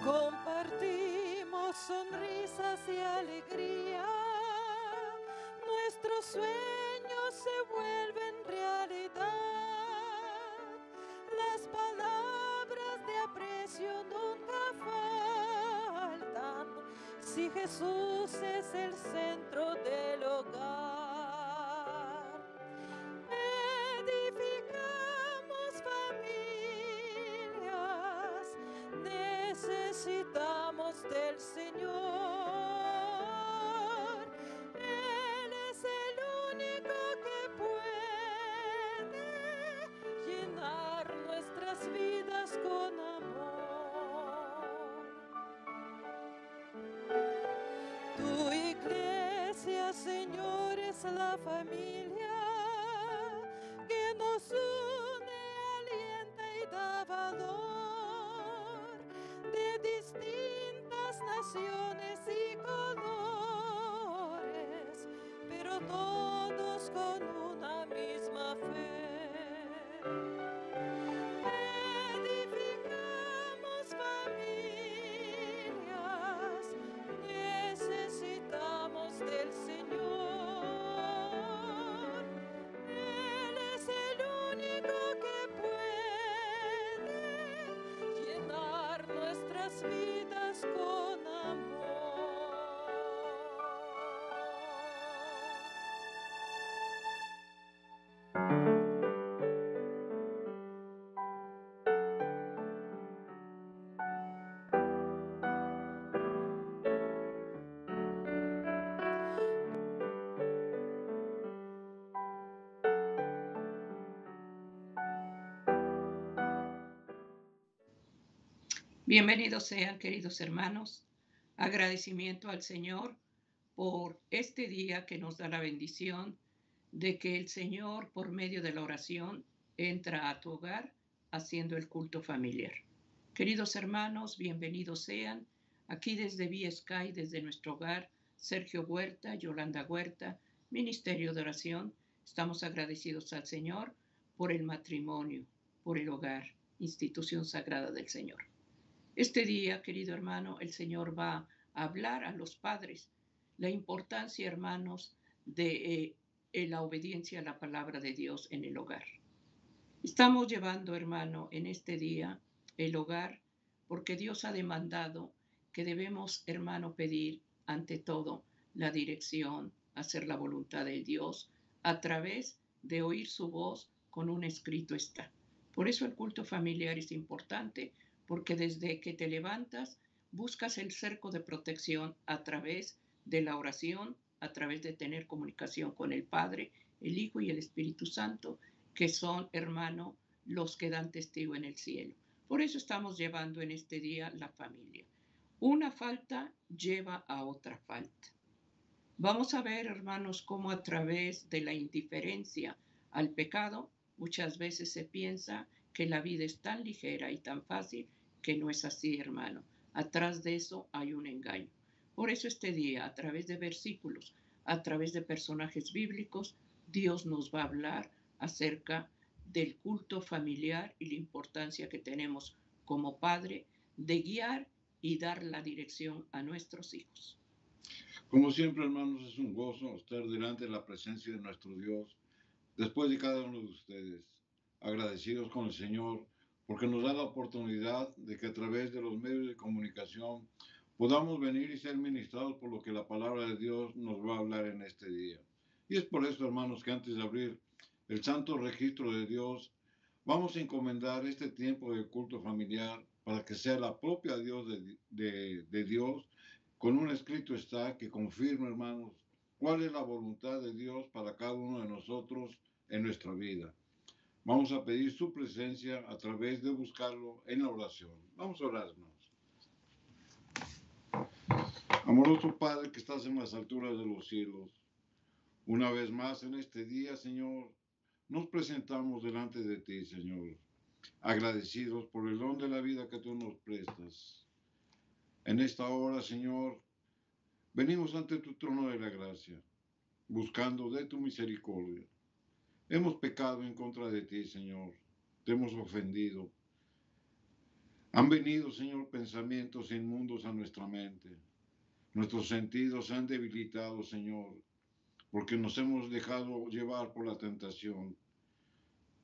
Compartimos sonrisas y alegría, nuestros sueños se vuelven realidad, las palabras de aprecio nunca faltan, si Jesús es el centro del hogar. Edificamos familias, necesitamos del Señor. Él es el único que puede llenar nuestras vidas con amor. Tu iglesia, Señor, es la familia que nos une, alienta y da valor, de distintas naciones y colores, pero todos con una misma fe. Edificamos familias, necesitamos del Señor. Él es el único que puede llenar nuestras vidas con amor. Bienvenidos sean, queridos hermanos. Agradecimiento al Señor por este día que nos da la bendición de que el Señor, por medio de la oración, entra a tu hogar haciendo el culto familiar. Queridos hermanos, bienvenidos sean. Aquí desde Vía Sky, desde nuestro hogar, Sergio Huerta, Yolanda Huerta, Ministerio de Oración, estamos agradecidos al Señor por el matrimonio, por el hogar, institución sagrada del Señor. Este día, querido hermano, el Señor va a hablar a los padres la importancia, hermanos, de la obediencia a la palabra de Dios en el hogar. Estamos llevando, hermano, en este día el hogar porque Dios ha demandado que debemos, hermano, pedir ante todo la dirección, hacer la voluntad de Dios a través de oír su voz con un escrito está. Por eso el culto familiar es importante, porque desde que te levantas buscas el cerco de protección a través de la oración, a través de tener comunicación con el Padre, el Hijo y el Espíritu Santo, que son, hermano, los que dan testigo en el cielo. Por eso estamos llevando en este día la familia. Una falta lleva a otra falta. Vamos a ver, hermanos, cómo a través de la indiferencia al pecado, muchas veces se piensa que la vida es tan ligera y tan fácil que no es así, hermano. Atrás de eso hay un engaño. Por eso este día, a través de versículos, a través de personajes bíblicos, Dios nos va a hablar acerca del culto familiar y la importancia que tenemos como padre de guiar y dar la dirección a nuestros hijos. Como siempre, hermanos, es un gozo estar delante de la presencia de nuestro Dios, después de cada uno de ustedes, agradecidos con el Señor, porque nos da la oportunidad de que a través de los medios de comunicación podamos venir y ser ministrados por lo que la palabra de Dios nos va a hablar en este día. Y es por eso, hermanos, que antes de abrir el santo registro de Dios, vamos a encomendar este tiempo de culto familiar para que sea la propia Dios de Dios. Con un escrito está que confirma, hermanos, cuál es la voluntad de Dios para cada uno de nosotros en nuestra vida. Vamos a pedir su presencia a través de buscarlo en la oración. Vamos a orar, hermanos. Amoroso Padre que estás en las alturas de los cielos, una vez más en este día, Señor, nos presentamos delante de ti, Señor, agradecidos por el don de la vida que tú nos prestas. En esta hora, Señor, venimos ante tu trono de la gracia, buscando de tu misericordia. Hemos pecado en contra de ti, Señor. Te hemos ofendido. Han venido, Señor, pensamientos inmundos a nuestra mente. Nuestros sentidos se han debilitado, Señor, porque nos hemos dejado llevar por la tentación.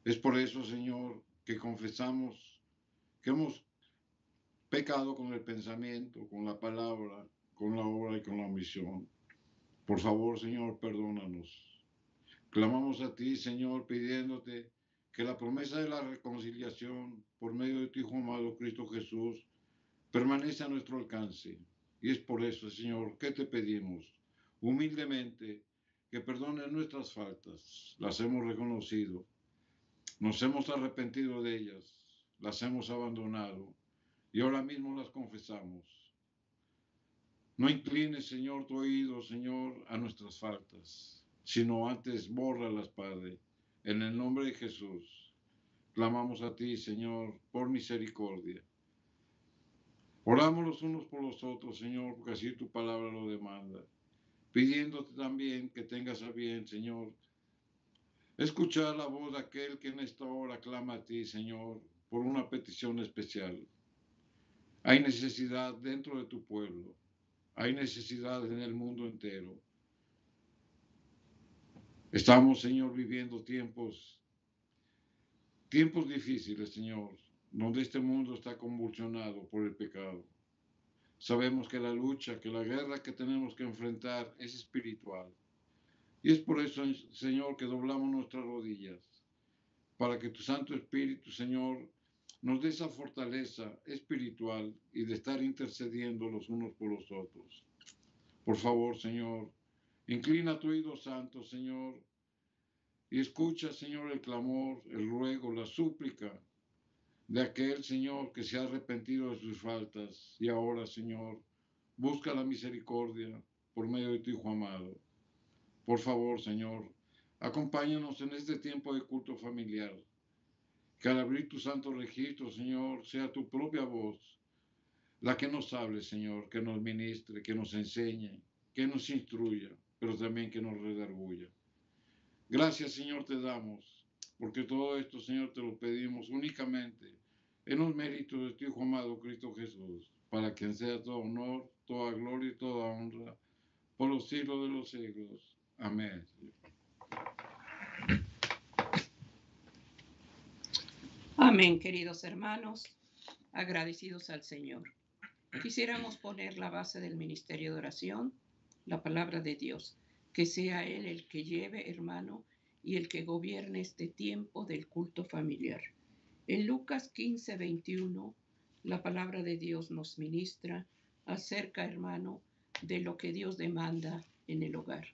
Es por eso, Señor, que confesamos que hemos pecado con el pensamiento, con la palabra, con la obra y con la omisión. Por favor, Señor, perdónanos. Clamamos a ti, Señor, pidiéndote que la promesa de la reconciliación por medio de tu Hijo amado Cristo Jesús permanece a nuestro alcance. Y es por eso, Señor, que te pedimos humildemente que perdones nuestras faltas. Las hemos reconocido, nos hemos arrepentido de ellas, las hemos abandonado y ahora mismo las confesamos. No inclines, Señor, tu oído, Señor, a nuestras faltas, sino antes bórralas, Padre. En el nombre de Jesús, clamamos a ti, Señor, por misericordia. Oramos los unos por los otros, Señor, porque así tu palabra lo demanda. Pidiéndote también que tengas a bien, Señor, escuchar la voz de aquel que en esta hora clama a ti, Señor, por una petición especial. Hay necesidad dentro de tu pueblo. Hay necesidad en el mundo entero. Estamos, Señor, viviendo tiempos difíciles, Señor, donde este mundo está convulsionado por el pecado. Sabemos que la lucha, que la guerra que tenemos que enfrentar es espiritual. Y es por eso, Señor, que doblamos nuestras rodillas, para que tu Santo Espíritu, Señor, nos dé esa fortaleza espiritual y de estar intercediendo los unos por los otros. Por favor, Señor, inclina tu oído santo, Señor, y escucha, Señor, el clamor, el ruego, la súplica de aquel, Señor, que se ha arrepentido de sus faltas y ahora, Señor, busca la misericordia por medio de tu Hijo amado. Por favor, Señor, acompáñanos en este tiempo de culto familiar. Que al abrir tu santo registro, Señor, sea tu propia voz la que nos hable, Señor, que nos ministre, que nos enseñe, que nos instruya, pero también que nos redarguya. Gracias, Señor, te damos, porque todo esto, Señor, te lo pedimos únicamente en los méritos de tu Hijo amado Cristo Jesús, para quien sea todo honor, toda gloria y toda honra, por los siglos de los siglos. Amén. Amén, queridos hermanos, agradecidos al Señor. Quisiéramos poner la base del ministerio de oración, la palabra de Dios, que sea Él el que lleve, hermano, y el que gobierne este tiempo del culto familiar. En Lucas 15:21, la palabra de Dios nos ministra acerca, hermano, de lo que Dios demanda en el hogar.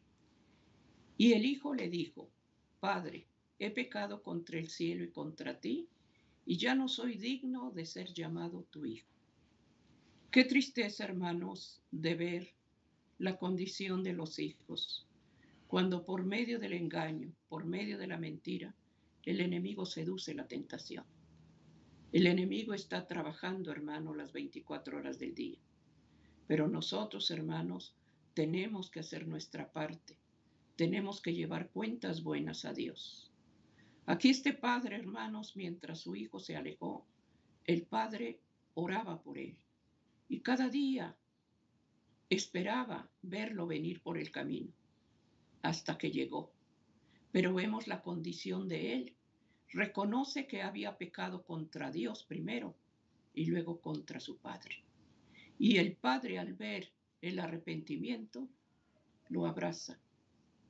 Y el hijo le dijo: Padre, he pecado contra el cielo y contra ti, y ya no soy digno de ser llamado tu hijo. Qué tristeza, hermanos, de ver la condición de los hijos, cuando por medio del engaño, por medio de la mentira, el enemigo seduce la tentación. El enemigo está trabajando, hermano, las 24 horas del día. Pero nosotros, hermanos, tenemos que hacer nuestra parte. Tenemos que llevar cuentas buenas a Dios. Aquí este padre, hermanos, mientras su hijo se alejó, el padre oraba por él. Y cada día esperaba verlo venir por el camino, hasta que llegó. Pero vemos la condición de él. Reconoce que había pecado contra Dios primero y luego contra su padre. Y el padre, al ver el arrepentimiento, lo abraza,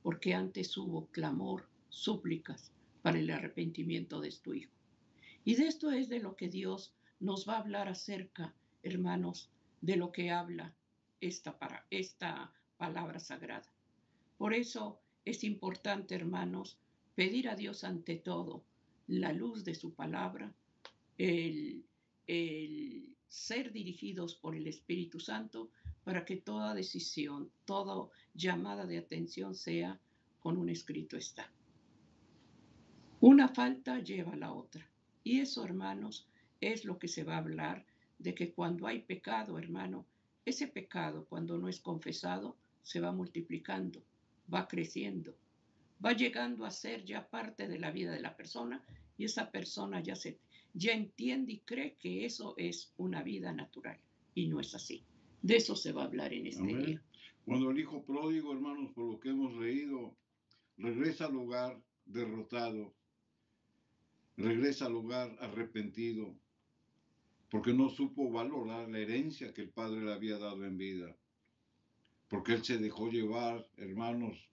porque antes hubo clamor, súplicas para el arrepentimiento de tu hijo. Y de esto es de lo que Dios nos va a hablar acerca, hermanos, de lo que habla esta palabra sagrada. Por eso es importante, hermanos, pedir a Dios ante todo la luz de su palabra, el ser dirigidos por el Espíritu Santo, para que toda decisión, toda llamada de atención sea con un escrito está. Una falta lleva a la otra. Y eso, hermanos, es lo que se va a hablar, de que cuando hay pecado, hermano, ese pecado, cuando no es confesado, se va multiplicando, va creciendo, va llegando a ser ya parte de la vida de la persona, y esa persona ya entiende y cree que eso es una vida natural. Y no es así. De eso se va a hablar en este Amén. día. Cuando el hijo pródigo, hermanos, por lo que hemos leído, regresa al hogar derrotado, regresa al hogar arrepentido, porque no supo valorar la herencia que el padre le había dado en vida, porque él se dejó llevar, hermanos,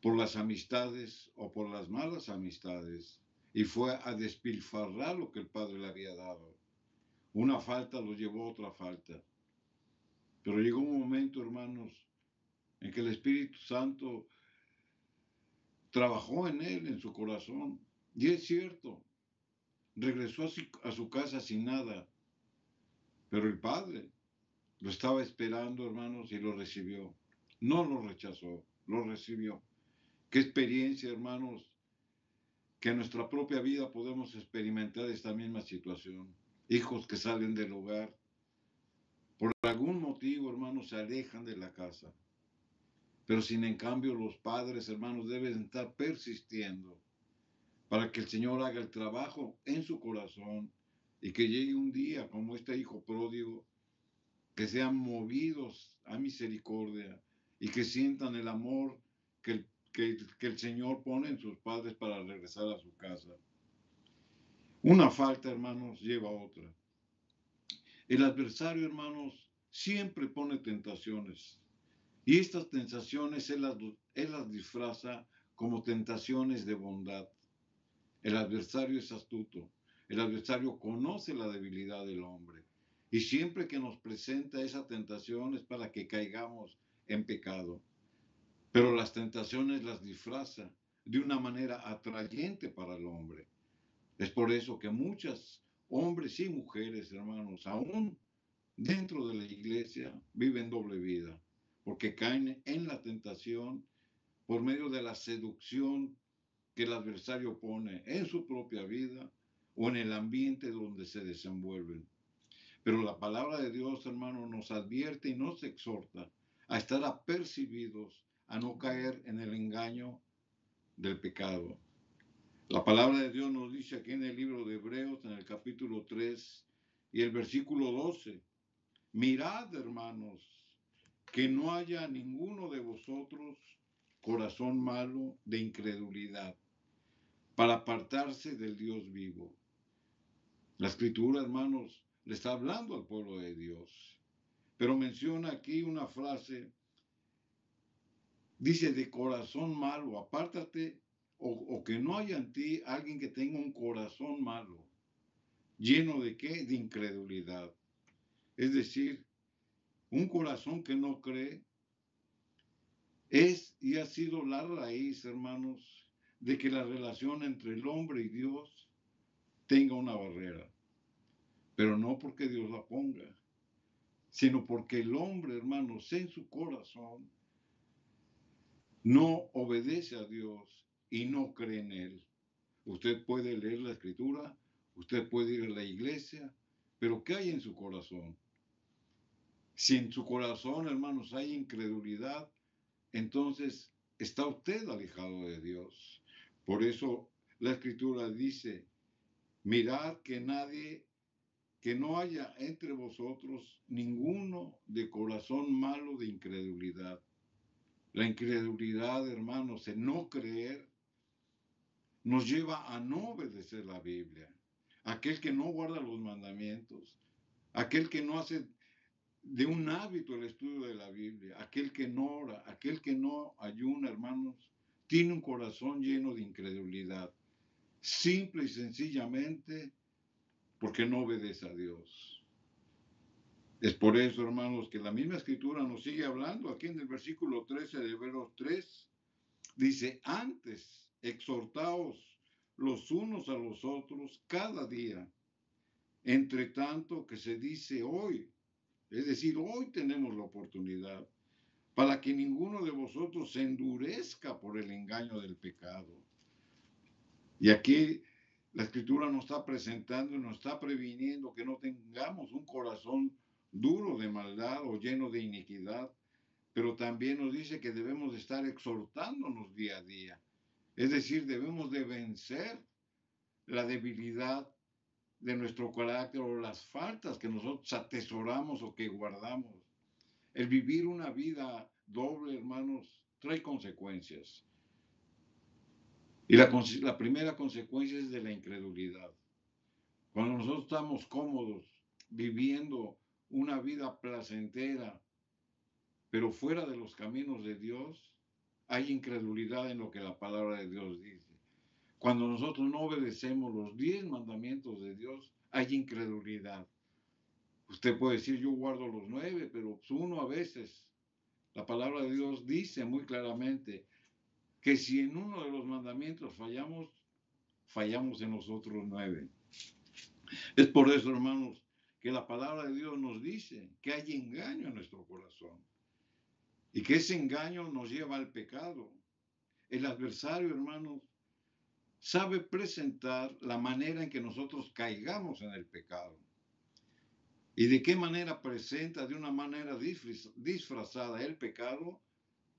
por las amistades o por las malas amistades, y fue a despilfarrar lo que el padre le había dado. Una falta lo llevó a otra falta. Pero llegó un momento, hermanos, en que el Espíritu Santo trabajó en él, en su corazón. Y es cierto, regresó a su casa sin nada, pero el Padre lo estaba esperando, hermanos, y lo recibió. No lo rechazó, lo recibió. Qué experiencia, hermanos, que en nuestra propia vida podemos experimentar esta misma situación. Hijos que salen del hogar, por algún motivo, hermanos, se alejan de la casa. Pero sin en cambio los padres, hermanos, deben estar persistiendo para que el Señor haga el trabajo en su corazón y que llegue un día como este hijo pródigo, que sean movidos a misericordia y que sientan el amor que el Señor pone en sus padres para regresar a su casa. Una falta, hermanos, lleva a otra. El adversario, hermanos, siempre pone tentaciones. Y estas tentaciones él las disfraza como tentaciones de bondad. El adversario es astuto. El adversario conoce la debilidad del hombre. Y siempre que nos presenta esa tentación es para que caigamos en pecado. Pero las tentaciones las disfraza de una manera atrayente para el hombre. Es por eso que muchos hombres y mujeres, hermanos, aún dentro de la iglesia, viven doble vida, porque caen en la tentación por medio de la seducción que el adversario pone en su propia vida o en el ambiente donde se desenvuelven. Pero la palabra de Dios, hermano, nos advierte y nos exhorta a estar apercibidos, a no caer en el engaño del pecado. La palabra de Dios nos dice aquí en el libro de Hebreos, en el capítulo 3 y el versículo 12, mirad, hermanos, que no haya ninguno de vosotros corazón malo de incredulidad, para apartarse del Dios vivo. La escritura, hermanos, le está hablando al pueblo de Dios, pero menciona aquí una frase, dice, de corazón malo, apártate, o que no haya en ti alguien que tenga un corazón malo, lleno de ¿qué? De incredulidad. Es decir, un corazón que no cree es y ha sido la raíz, hermanos, de que la relación entre el hombre y Dios tenga una barrera. Pero no porque Dios la ponga, sino porque el hombre, hermanos, en su corazón no obedece a Dios y no cree en Él. Usted puede leer la escritura, usted puede ir a la iglesia, pero ¿qué hay en su corazón? Si en su corazón, hermanos, hay incredulidad, entonces está usted alejado de Dios. Por eso la escritura dice, mirad que no haya entre vosotros ninguno de corazón malo de incredulidad. La incredulidad, hermanos, el no creer, nos lleva a no obedecer la Biblia. Aquel que no guarda los mandamientos, aquel que no hace de un hábito el estudio de la Biblia, aquel que no ora, aquel que no ayuna, hermanos, tiene un corazón lleno de incredulidad, simple y sencillamente porque no obedece a Dios. Es por eso, hermanos, que la misma escritura nos sigue hablando aquí en el versículo 13 de Hebreos 3. Dice, antes exhortaos los unos a los otros cada día, entre tanto que se dice hoy. Es decir, hoy tenemos la oportunidad para que ninguno de vosotros se endurezca por el engaño del pecado. Y aquí la escritura nos está presentando y nos está previniendo que no tengamos un corazón duro de maldad o lleno de iniquidad, pero también nos dice que debemos de estar exhortándonos día a día. Es decir, debemos de vencer la debilidad de nuestro carácter o las faltas que nosotros atesoramos o que guardamos. El vivir una vida doble, hermanos, trae consecuencias. Y la primera consecuencia es de la incredulidad. Cuando nosotros estamos cómodos viviendo una vida placentera, pero fuera de los caminos de Dios, hay incredulidad en lo que la palabra de Dios dice. Cuando nosotros no obedecemos los 10 mandamientos de Dios, hay incredulidad. Usted puede decir, yo guardo los 9, pero uno a veces. La palabra de Dios dice muy claramente que si en uno de los mandamientos fallamos en los otros 9. Es por eso, hermanos, que la palabra de Dios nos dice que hay engaño en nuestro corazón y que ese engaño nos lleva al pecado. El adversario, hermanos, sabe presentar la manera en que nosotros caigamos en el pecado. ¿Y de qué manera presenta de una manera disfrazada el pecado?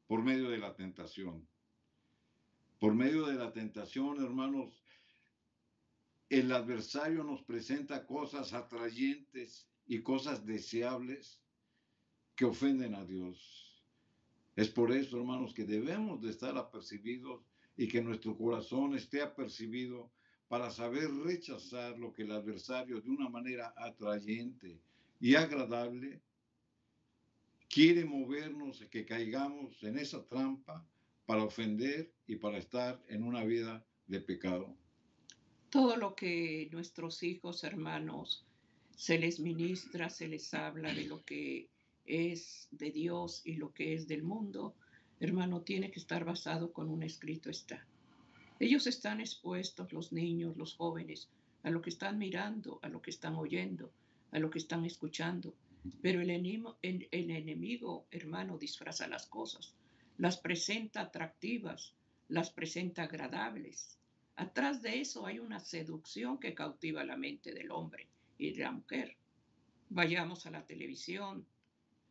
Por medio de la tentación. Por medio de la tentación, hermanos, el adversario nos presenta cosas atrayentes y cosas deseables que ofenden a Dios. Es por eso, hermanos, que debemos de estar apercibidos y que nuestro corazón esté apercibido para saber rechazar lo que el adversario de una manera atrayente y agradable quiere movernos, que caigamos en esa trampa para ofender y para estar en una vida de pecado. Todo lo que nuestros hijos, hermanos, se les ministra, se les habla de lo que es de Dios y lo que es del mundo, hermano, tiene que estar basado con un escrito está. Ellos están expuestos, los niños, los jóvenes, a lo que están mirando, a lo que están oyendo, a lo que están escuchando. Pero el enemigo, hermano, disfraza las cosas, las presenta atractivas, las presenta agradables. Atrás de eso hay una seducción que cautiva la mente del hombre y de la mujer. Vayamos a la televisión,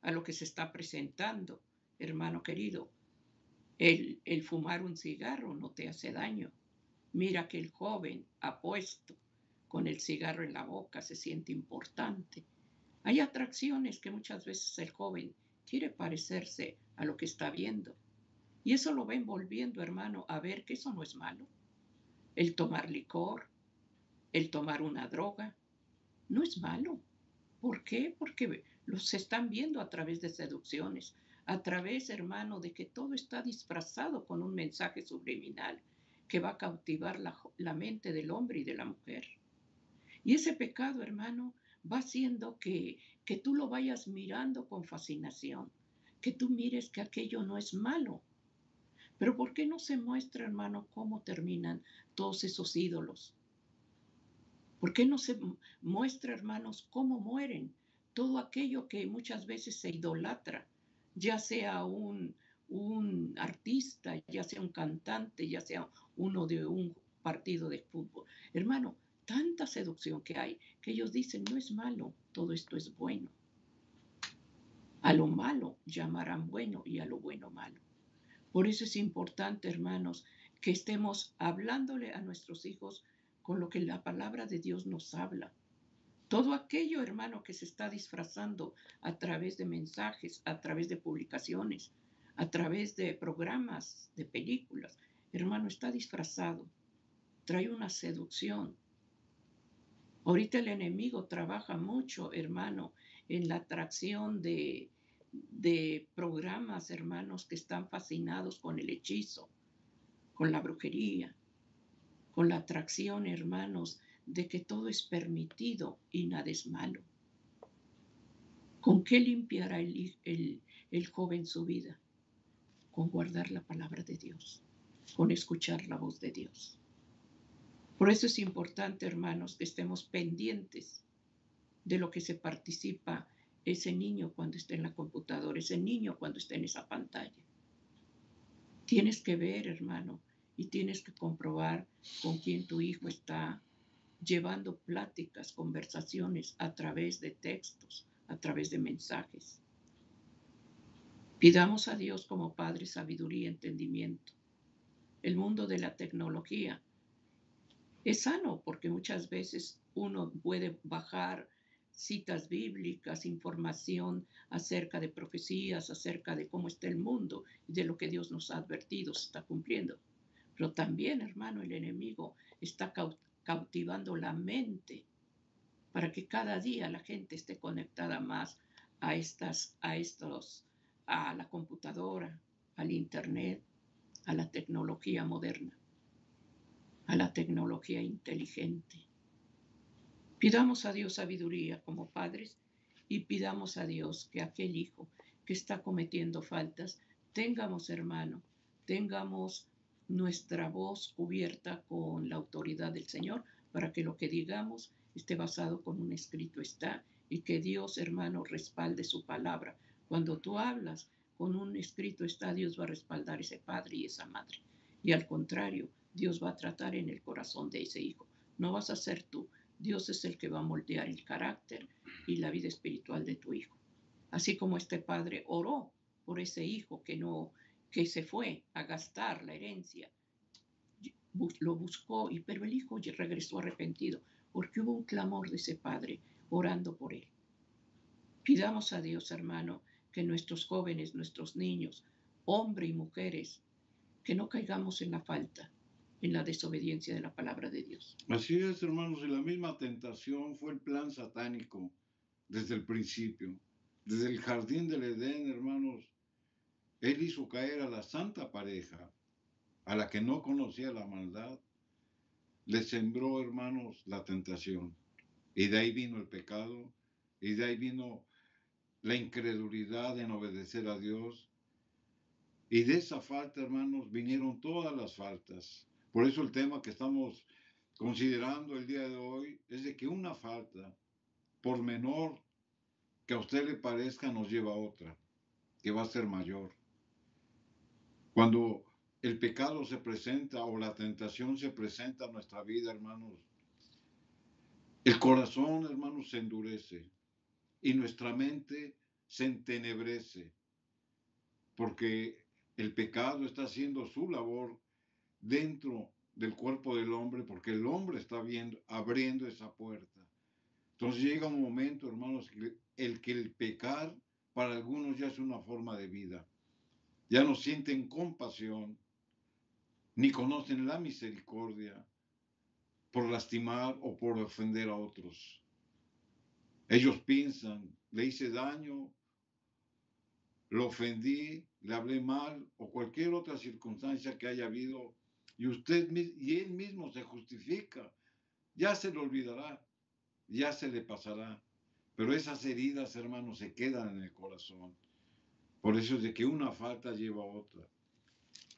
a lo que se está presentando, hermano querido. El fumar un cigarro no te hace daño. Mira que el joven apuesto con el cigarro en la boca se siente importante. Hay atracciones que muchas veces el joven quiere parecerse a lo que está viendo. Y eso lo va envolviendo, hermano, a ver que eso no es malo. El tomar licor, el tomar una droga, no es malo. ¿Por qué? Porque los están viendo a través de seducciones, a través, hermano, de que todo está disfrazado con un mensaje subliminal que va a cautivar la mente del hombre y de la mujer. Y ese pecado, hermano, va haciendo que tú lo vayas mirando con fascinación, que tú mires que aquello no es malo. Pero ¿por qué no se muestra, hermano, cómo terminan todos esos ídolos? ¿Por qué no se muestra, hermanos, cómo mueren todo aquello que muchas veces se idolatra, ya sea un artista, ya sea un cantante, ya sea uno de un partido de fútbol? Hermano, tanta seducción que hay que ellos dicen no es malo, todo esto es bueno. A lo malo llamarán bueno y a lo bueno malo. Por eso es importante, hermanos, que estemos hablándole a nuestros hijos con lo que la palabra de Dios nos habla. Todo aquello, hermano, que se está disfrazando a través de mensajes, a través de publicaciones, a través de programas, de películas, hermano, está disfrazado. Trae una seducción. Ahorita el enemigo trabaja mucho, hermano, en la atracción de programas, hermanos, que están fascinados con el hechizo, con la brujería, con la atracción, hermanos, de que todo es permitido y nada es malo. ¿Con qué limpiará el joven su vida? Con guardar la palabra de Dios, con escuchar la voz de Dios. Por eso es importante, hermanos, que estemos pendientes de lo que se participa ese niño cuando está en la computadora, ese niño cuando está en esa pantalla. Tienes que ver, hermano, y tienes que comprobar con quién tu hijo está llevando pláticas, conversaciones a través de textos, a través de mensajes. Pidamos a Dios como Padre sabiduría y entendimiento. El mundo de la tecnología Es sano porque muchas veces uno puede bajar citas bíblicas, información acerca de profecías, acerca de cómo está el mundo y de lo que Dios nos ha advertido, se está cumpliendo. Pero también, hermano, el enemigo está cautivando la mente para que cada día la gente esté conectada más a la computadora, al internet, a la tecnología moderna, a la tecnología inteligente. Pidamos a Dios sabiduría como padres y pidamos a Dios que aquel hijo que está cometiendo faltas, tengamos nuestra voz cubierta con la autoridad del Señor para que lo que digamos esté basado con un escrito está y que Dios, hermano, respalde su palabra. Cuando tú hablas con un escrito está, Dios va a respaldar ese padre y esa madre. Y al contrario, Dios va a tratar en el corazón de ese hijo. No vas a ser tú. Dios es el que va a moldear el carácter y la vida espiritual de tu hijo. Así como este padre oró por ese hijo que se fue a gastar la herencia, lo buscó, pero el hijo regresó arrepentido, porque hubo un clamor de ese padre orando por él. Pidamos a Dios, hermano, que nuestros jóvenes, nuestros niños, hombres y mujeres, que no caigamos en la falta, en la desobediencia de la palabra de Dios. Así es, hermanos, y la misma tentación fue el plan satánico desde el principio. Desde el jardín del Edén, hermanos, él hizo caer a la santa pareja, a la que no conocía la maldad, le sembró, hermanos, la tentación. Y de ahí vino el pecado, y de ahí vino la incredulidad en obedecer a Dios. Y de esa falta, hermanos, vinieron todas las faltas. Por eso el tema que estamos considerando el día de hoy es de que una falta, por menor que a usted le parezca, nos lleva a otra, que va a ser mayor. Cuando el pecado se presenta o la tentación se presenta en nuestra vida, hermanos, el corazón, hermanos, se endurece y nuestra mente se entenebrece, porque el pecado está haciendo su labor dentro del cuerpo del hombre, porque el hombre está abriendo esa puerta. Entonces llega un momento, hermanos, que el pecar para algunos ya es una forma de vida. Ya no sienten compasión, ni conocen la misericordia por lastimar o por ofender a otros. Ellos piensan, le hice daño, lo ofendí, le hablé mal o cualquier otra circunstancia que haya habido y él mismo se justifica. Ya se le olvidará, ya se le pasará. Pero esas heridas, hermanos, se quedan en el corazón. Por eso es de que una falta lleva a otra.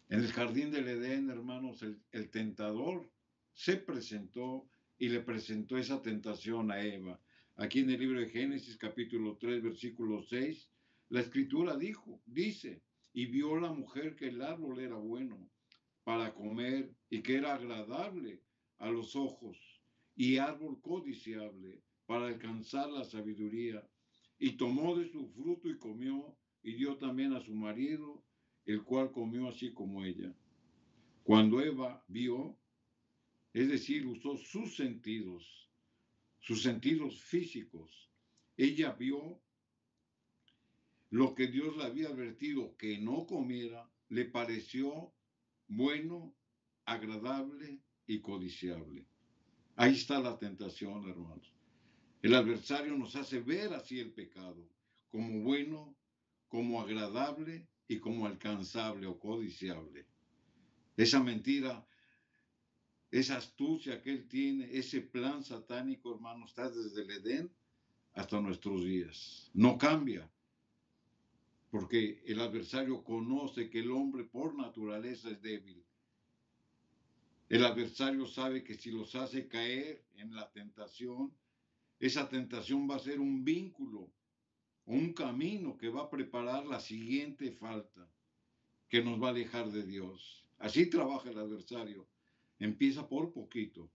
En el jardín del Edén, hermanos, el tentador se presentó y le presentó esa tentación a Eva. Aquí en el libro de Génesis, capítulo 3, versículo 6, la escritura dice, y vio la mujer que el árbol era bueno para comer y que era agradable a los ojos y árbol codiciable para alcanzar la sabiduría. Y tomó de su fruto y comió y dio también a su marido, el cual comió así como ella. Cuando Eva vio, es decir, usó sus sentidos físicos, ella vio lo que Dios le había advertido que no comiera, le pareció bueno, agradable y codiciable. Ahí está la tentación, hermanos. El adversario nos hace ver así el pecado, como bueno, como agradable y como alcanzable o codiciable. Esa mentira, esa astucia que él tiene, ese plan satánico, hermano, está desde el Edén hasta nuestros días. No cambia, porque el adversario conoce que el hombre por naturaleza es débil. El adversario sabe que si los hace caer en la tentación, esa tentación va a ser un vínculo, un camino que va a preparar la siguiente falta, que nos va a alejar de Dios. Así trabaja el adversario. Empieza por poquito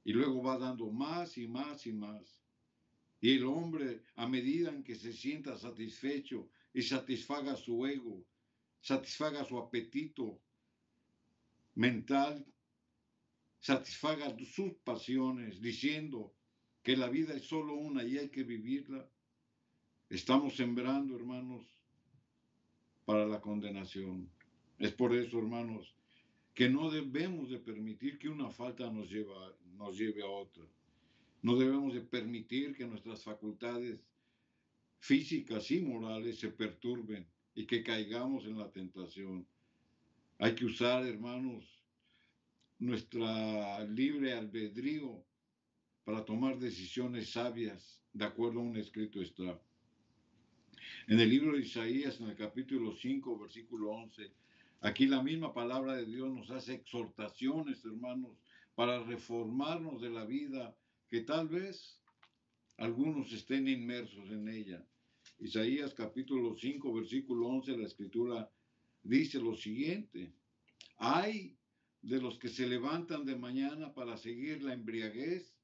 y luego va dando más y más y más. Y el hombre, a medida en que se sienta satisfecho y satisfaga su ego, satisfaga su apetito mental, satisfaga sus pasiones, diciendo que la vida es solo una y hay que vivirla, estamos sembrando, hermanos, para la condenación. Es por eso, hermanos, que no debemos de permitir que una falta nos lleve a otra. No debemos de permitir que nuestras facultades físicas y morales se perturben y que caigamos en la tentación. Hay que usar, hermanos, nuestra libre albedrío para tomar decisiones sabias, de acuerdo a un escrito está. En el libro de Isaías, en el capítulo 5, versículo 11, aquí la misma palabra de Dios nos hace exhortaciones, hermanos, para reformarnos de la vida que tal vez algunos estén inmersos en ella. Isaías capítulo 5, versículo 11, la escritura dice lo siguiente: hay de los que se levantan de mañana para seguir la embriaguez,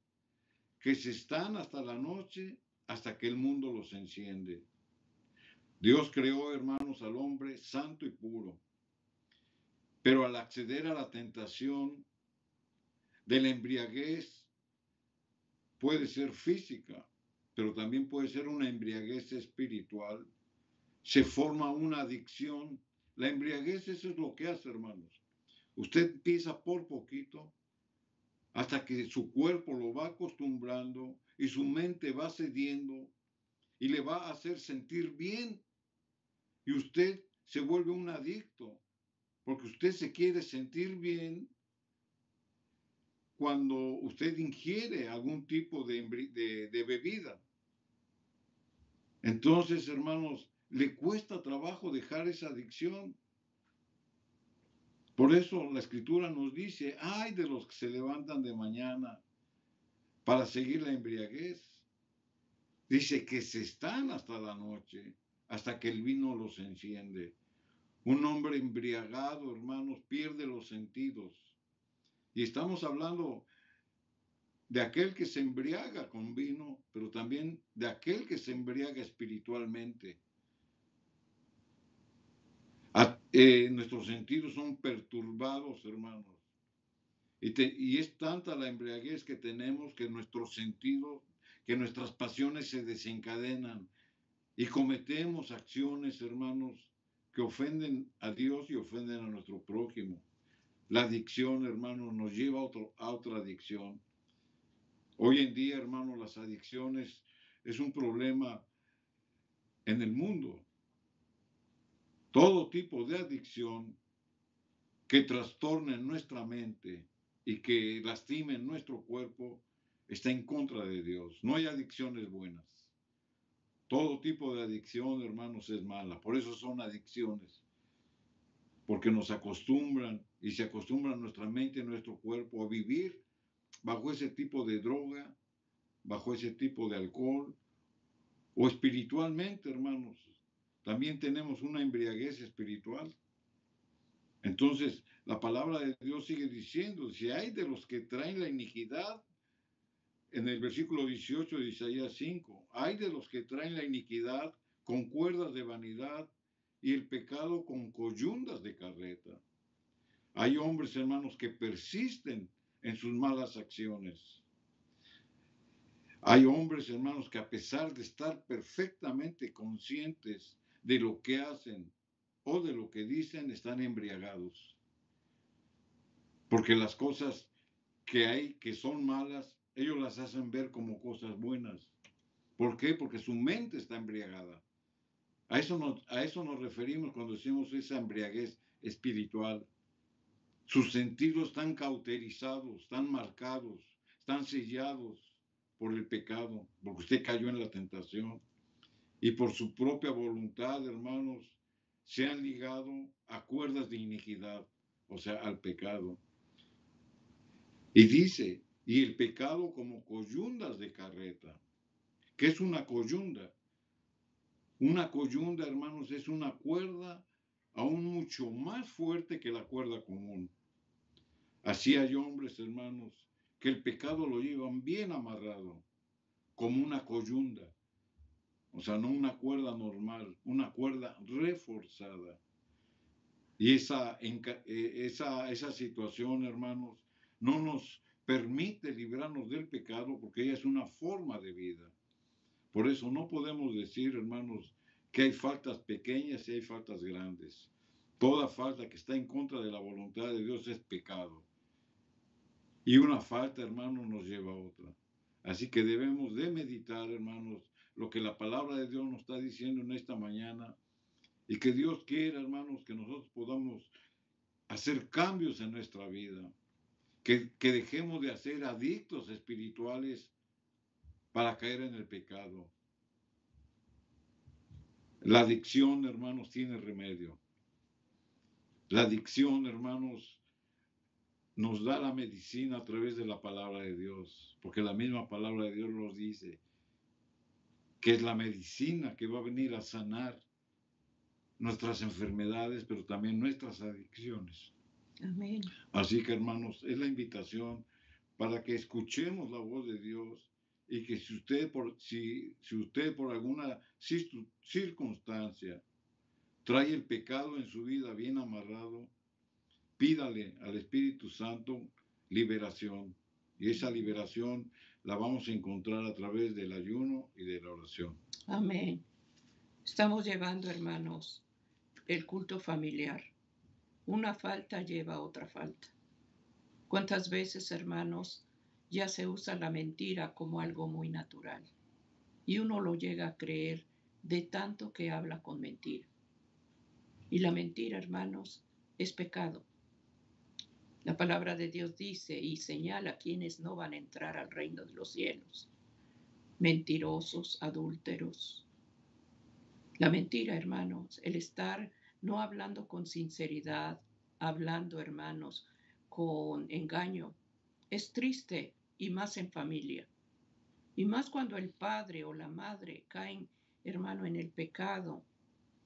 que se están hasta la noche, hasta que el mundo los enciende. Dios creó, hermanos, al hombre santo y puro, pero al acceder a la tentación de la embriaguez, puede ser física, pero también puede ser una embriaguez espiritual, se forma una adicción. La embriaguez, eso es lo que hace, hermanos. Usted empieza por poquito, hasta que su cuerpo lo va acostumbrando y su mente va cediendo y le va a hacer sentir bien. Y usted se vuelve un adicto, porque usted se quiere sentir bien cuando usted ingiere algún tipo de bebida. Entonces, hermanos, le cuesta trabajo dejar esa adicción. Por eso la escritura nos dice, ay de los que se levantan de mañana para seguir la embriaguez. Dice que se están hasta la noche, hasta que el vino los enciende. Un hombre embriagado, hermanos, pierde los sentidos. Y estamos hablando de aquel que se embriaga con vino, pero también de aquel que se embriaga espiritualmente. Nuestros sentidos son perturbados, hermanos. Y es tanta la embriaguez que tenemos que nuestros sentidos, que nuestras pasiones se desencadenan y cometemos acciones, hermanos, que ofenden a Dios y ofenden a nuestro prójimo. La adicción, hermanos, nos lleva a otra adicción. Hoy en día, hermanos, las adicciones es un problema en el mundo. Todo tipo de adicción que trastornen nuestra mente y que lastimen nuestro cuerpo está en contra de Dios. No hay adicciones buenas. Todo tipo de adicción, hermanos, es mala. Por eso son adicciones. Porque nos acostumbran y se acostumbran nuestra mente y nuestro cuerpo a vivir bajo ese tipo de droga, bajo ese tipo de alcohol, o espiritualmente, hermanos. También tenemos una embriaguez espiritual. Entonces, la palabra de Dios sigue diciendo, si hay de los que traen la iniquidad, en el versículo 18 de Isaías 5, hay de los que traen la iniquidad con cuerdas de vanidad y el pecado con coyundas de carreta. Hay hombres, hermanos, que persisten en sus malas acciones. Hay hombres, hermanos, que a pesar de estar perfectamente conscientes de lo que hacen o de lo que dicen, están embriagados. Porque las cosas que hay que son malas, ellos las hacen ver como cosas buenas. ¿Por qué? Porque su mente está embriagada. A eso nos referimos cuando decimos esa embriaguez espiritual. Sus sentidos están cauterizados, están marcados, están sellados por el pecado, porque usted cayó en la tentación. Y por su propia voluntad, hermanos, se han ligado a cuerdas de iniquidad, o sea, al pecado. Y dice, y el pecado como coyundas de carreta. ¿Qué es una coyunda? Una coyunda, hermanos, es una cuerda aún mucho más fuerte que la cuerda común. Así hay hombres, hermanos, que el pecado lo llevan bien amarrado, como una coyunda. O sea, no una cuerda normal, una cuerda reforzada. Y esa situación, hermanos, no nos permite librarnos del pecado porque ella es una forma de vida. Por eso no podemos decir, hermanos, que hay faltas pequeñas y hay faltas grandes. Toda falta que está en contra de la voluntad de Dios es pecado. Y una falta, hermanos, nos lleva a otra. Así que debemos de meditar, hermanos, lo que la palabra de Dios nos está diciendo en esta mañana. Y que Dios quiera, hermanos, que nosotros podamos hacer cambios en nuestra vida. Que dejemos de ser adictos espirituales para caer en el pecado. La adicción, hermanos, tiene remedio. La adicción, hermanos, nos da la medicina a través de la palabra de Dios, porque la misma palabra de Dios nos dice que es la medicina que va a venir a sanar nuestras enfermedades, pero también nuestras adicciones. Amén. Así que, hermanos, es la invitación para que escuchemos la voz de Dios y que si usted por alguna circunstancia trae el pecado en su vida bien amarrado, pídale al Espíritu Santo liberación. Y esa liberación la vamos a encontrar a través del ayuno y de la oración. Amén. Estamos llevando, hermanos, el culto familiar. Una falta lleva a otra falta. ¿Cuántas veces, hermanos, ya se usa la mentira como algo muy natural? Y uno lo llega a creer de tanto que habla con mentira. Y la mentira, hermanos, es pecado. La palabra de Dios dice y señala quienes no van a entrar al reino de los cielos. Mentirosos, adúlteros. La mentira, hermanos, el estar no hablando con sinceridad, hablando, hermanos, con engaño, es triste y más en familia. Y más cuando el padre o la madre caen, hermano, en el pecado,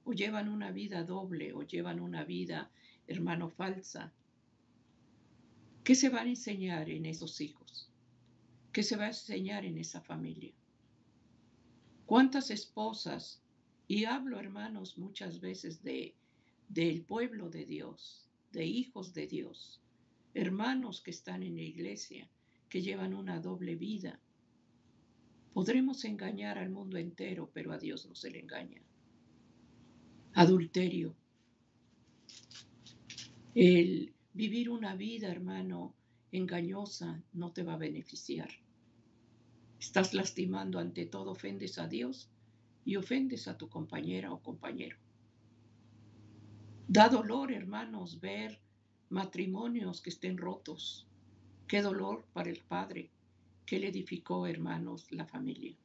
o llevan una vida doble, o llevan una vida, hermano, falsa. ¿Qué se va a enseñar en esos hijos? ¿Qué se va a enseñar en esa familia? ¿Cuántas esposas, y hablo, hermanos, muchas veces del pueblo de Dios, de hijos de Dios, hermanos que están en la iglesia, que llevan una doble vida? Podremos engañar al mundo entero, pero a Dios no se le engaña. Adulterio. El vivir una vida, hermano, engañosa no te va a beneficiar. Estás lastimando, ante todo ofendes a Dios y ofendes a tu compañera o compañero. Da dolor, hermanos, ver matrimonios que estén rotos. Qué dolor para el padre que le edificó, hermanos, la familia.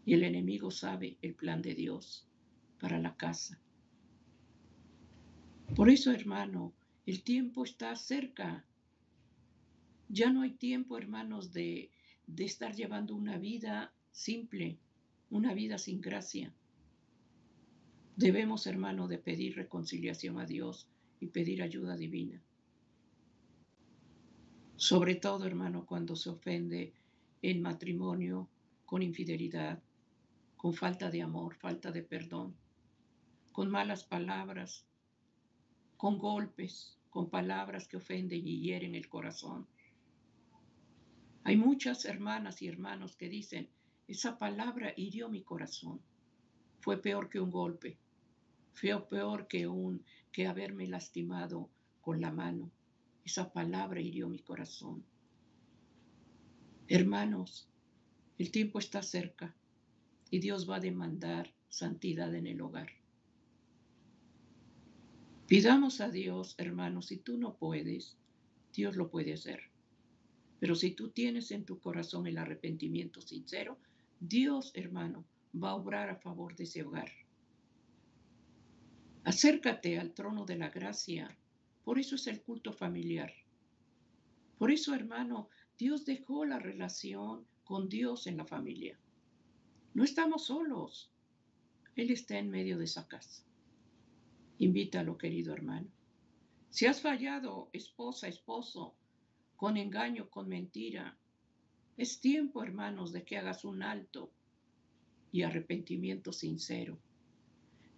Y el enemigo sabe el plan de Dios para la casa. Por eso, hermano, el tiempo está cerca. Ya no hay tiempo, hermanos, de estar llevando una vida simple, una vida sin gracia. Debemos, hermano, de pedir reconciliación a Dios y pedir ayuda divina. Sobre todo, hermano, cuando se ofende en matrimonio con infidelidad, con falta de amor, falta de perdón, con malas palabras, con golpes, con palabras que ofenden y hieren el corazón. Hay muchas hermanas y hermanos que dicen, esa palabra hirió mi corazón. Fue peor que un golpe. Fue peor que haberme lastimado con la mano. Esa palabra hirió mi corazón. Hermanos, el tiempo está cerca y Dios va a demandar santidad en el hogar. Pidamos a Dios, hermanos, si tú no puedes, Dios lo puede hacer. Pero si tú tienes en tu corazón el arrepentimiento sincero, Dios, hermano, va a obrar a favor de ese hogar. Acércate al trono de la gracia. Por eso es el culto familiar. Por eso, hermano, Dios dejó la relación con Dios en la familia. No estamos solos. Él está en medio de esa casa. Invítalo, querido hermano. Si has fallado, esposa, esposo, con engaño, con mentira, es tiempo, hermanos, de que hagas un alto y arrepentimiento sincero.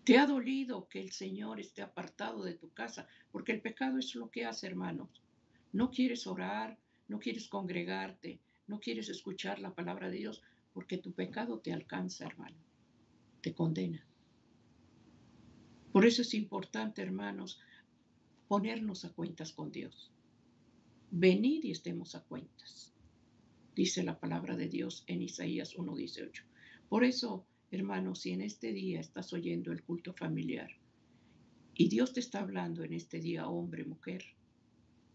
¿Te ha dolido que el Señor esté apartado de tu casa? Porque el pecado es lo que hace, hermanos. No quieres orar, no quieres congregarte, no quieres escuchar la palabra de Dios, porque tu pecado te alcanza, hermano, te condena. Por eso es importante, hermanos, ponernos a cuentas con Dios. Venid y estemos a cuentas, dice la palabra de Dios en Isaías 1:18. Por eso, hermanos, si en este día estás oyendo el culto familiar y Dios te está hablando en este día, hombre, mujer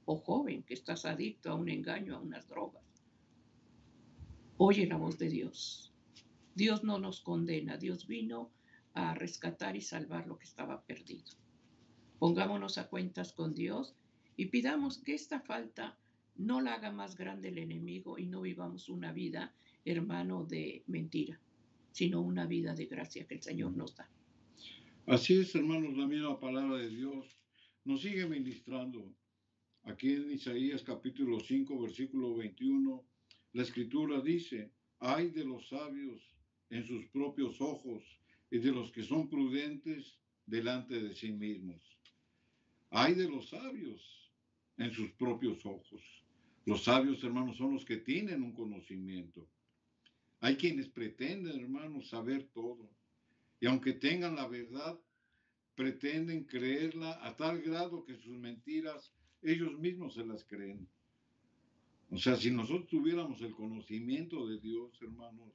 o joven, que estás adicto a un engaño, a unas drogas, oye la voz de Dios. Dios no nos condena, Dios vino a rescatar y salvar lo que estaba perdido. Pongámonos a cuentas con Dios y pidamos que esta falta no la haga más grande el enemigo y no vivamos una vida, hermano, de mentira, sino una vida de gracia que el Señor nos da. Así es, hermanos, la misma palabra de Dios nos sigue ministrando. Aquí en Isaías capítulo 5, versículo 21, la escritura dice, ay de los sabios en sus propios ojos y de los que son prudentes delante de sí mismos. Ay de los sabios en sus propios ojos. Los sabios, hermanos, son los que tienen un conocimiento. Hay quienes pretenden, hermanos, saber todo. Y aunque tengan la verdad, pretenden creerla a tal grado que sus mentiras ellos mismos se las creen. O sea, si nosotros tuviéramos el conocimiento de Dios, hermanos,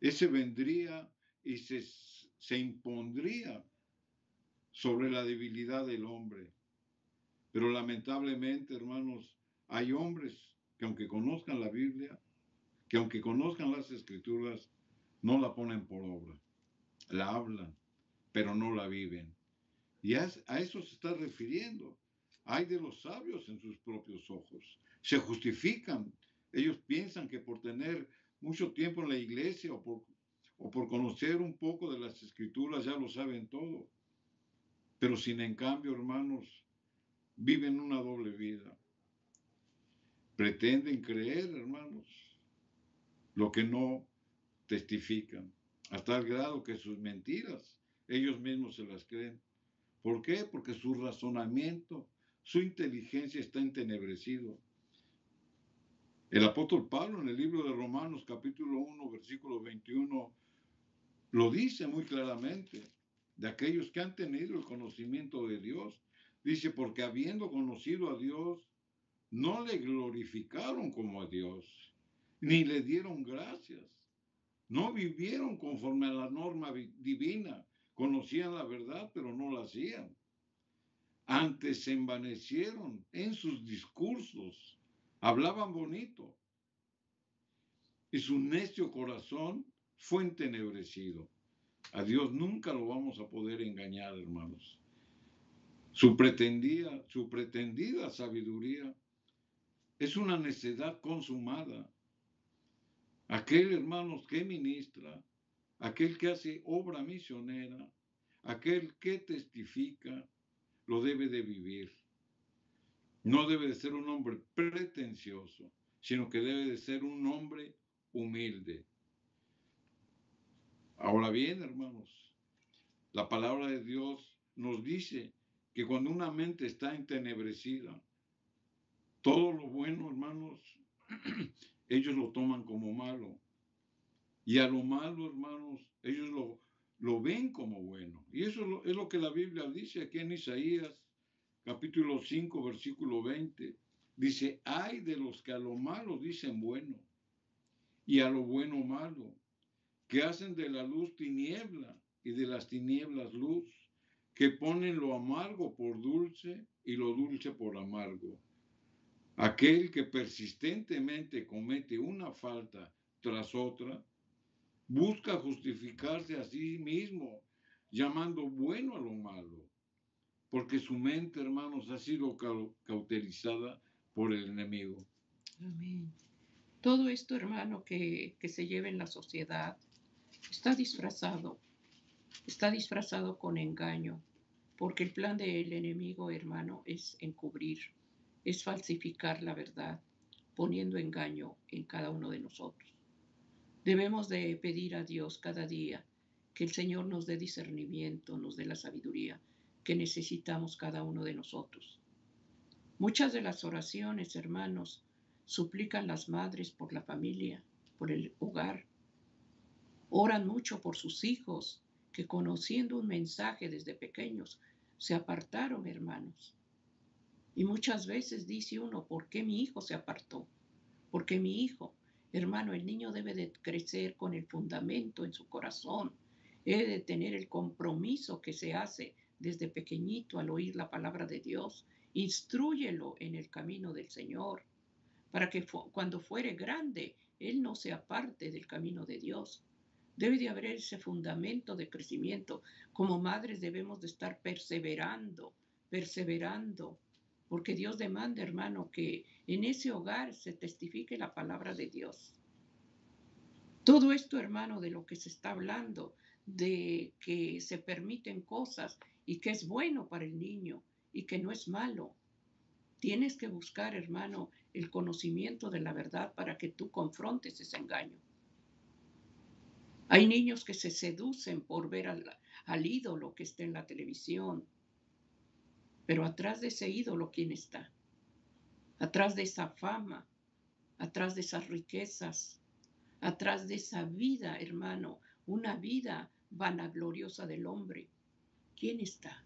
ese vendría y se impondría sobre la debilidad del hombre. Pero lamentablemente, hermanos, hay hombres que aunque conozcan la Biblia, que aunque conozcan las Escrituras, no la ponen por obra. La hablan, pero no la viven. Y a eso se está refiriendo. Hay de los sabios en sus propios ojos. Se justifican. Ellos piensan que por tener mucho tiempo en la iglesia o por conocer un poco de las Escrituras ya lo saben todo. Pero sin en cambio, hermanos, viven una doble vida. Pretenden creer, hermanos, lo que no testifican, a tal grado que sus mentiras ellos mismos se las creen. ¿Por qué? Porque su razonamiento, su inteligencia está entenebrecido. El apóstol Pablo en el libro de Romanos capítulo 1, versículo 21, lo dice muy claramente, de aquellos que han tenido el conocimiento de Dios. Dice, porque habiendo conocido a Dios, no le glorificaron como a Dios, ni le dieron gracias. No vivieron conforme a la norma divina. Conocían la verdad, pero no la hacían. Antes se envanecieron en sus discursos, hablaban bonito, y su necio corazón fue entenebrecido. A Dios nunca lo vamos a poder engañar, hermanos. Su pretendida sabiduría es una necedad consumada. Aquel, hermanos, que ministra, aquel que hace obra misionera, aquel que testifica, lo debe de vivir. No debe de ser un hombre pretencioso, sino que debe de ser un hombre humilde. Ahora bien, hermanos, la palabra de Dios nos dice que cuando una mente está entenebrecida, todo lo bueno, hermanos, ellos lo toman como malo. Y a lo malo, hermanos, ellos lo ven como bueno. Y eso es lo que la Biblia dice aquí en Isaías, capítulo 5, versículo 20. Dice, ay de los que a lo malo dicen bueno y a lo bueno malo, que hacen de la luz tiniebla y de las tinieblas luz, que ponen lo amargo por dulce y lo dulce por amargo. Aquel que persistentemente comete una falta tras otra, busca justificarse a sí mismo, llamando bueno a lo malo, porque su mente, hermanos, ha sido cauterizada por el enemigo. Amén. Todo esto, hermano, que se lleva en la sociedad, está disfrazado con engaño, porque el plan del enemigo, hermano, es encubrir, es falsificar la verdad, poniendo engaño en cada uno de nosotros. Debemos de pedir a Dios cada día que el Señor nos dé discernimiento, nos dé la sabiduría que necesitamos cada uno de nosotros. Muchas de las oraciones, hermanos, suplican las madres por la familia, por el hogar. Oran mucho por sus hijos, que conociendo un mensaje desde pequeños, se apartaron, hermanos. Y muchas veces dice uno, ¿por qué mi hijo se apartó? ¿Por qué mi hijo? Hermano, el niño debe de crecer con el fundamento en su corazón. Debe de tener el compromiso que se hace desde pequeñito al oír la palabra de Dios. Instrúyelo en el camino del Señor, para que cuando fuere grande, él no se aparte del camino de Dios. Debe de haber ese fundamento de crecimiento. Como madres debemos de estar perseverando, porque Dios demanda, hermano, que en ese hogar se testifique la palabra de Dios. Todo esto, hermano, de lo que se está hablando, de que se permiten cosas y que es bueno para el niño y que no es malo. Tienes que buscar, hermano, el conocimiento de la verdad para que tú confrontes ese engaño. Hay niños que se seducen por ver al ídolo que está en la televisión, pero atrás de ese ídolo, ¿quién está? Atrás de esa fama, atrás de esas riquezas, atrás de esa vida, hermano, una vida vanagloriosa del hombre. ¿Quién está?